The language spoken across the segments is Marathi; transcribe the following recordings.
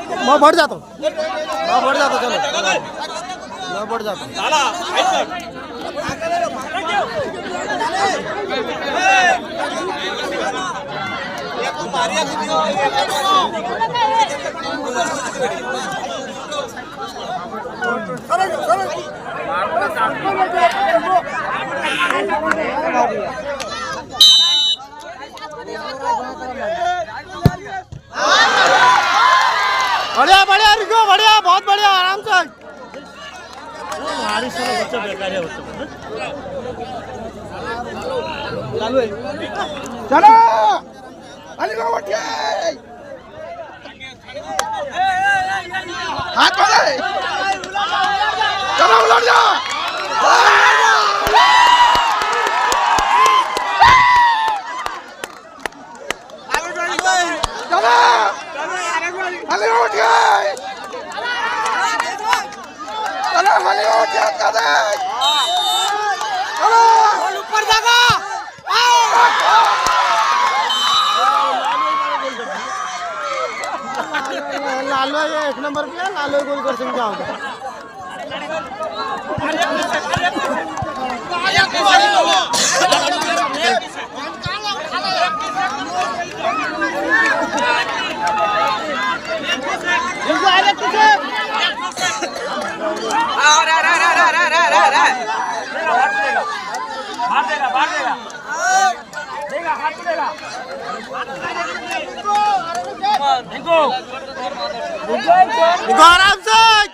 मैं बढ़ जाता हूँ चलो मैं बढ़ जाता हूँ। बढ़िया बढ़िया रुको बढ़िया बहुत बढ़िया आराम से हमारी सारा बच्चा बेकार है बच्चा चलो अली को उठिए हाथ बढ़े चलो उलट जा चलो अली को उठिए चलो अली को उठिए चलो ऊपर जागा लालो ये एक नंबर पे है लालो गोल कर सकता होगा आराम से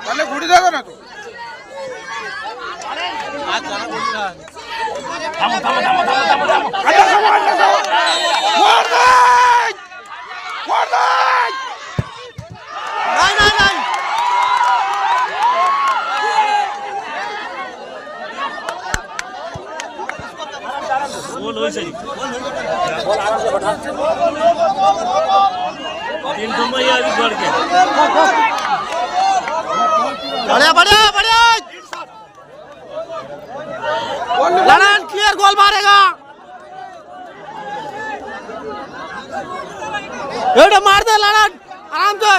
पहले घुड़ी देगा ना तू तीन कमैया अभी बढ़ के बढ़िया बढ़िया बढ़िया लड़न क्लियर गोल मारेगा ये मार दे लड़न आराम से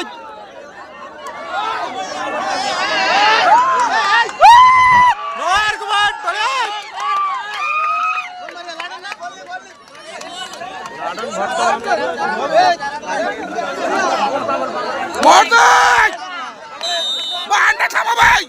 भाई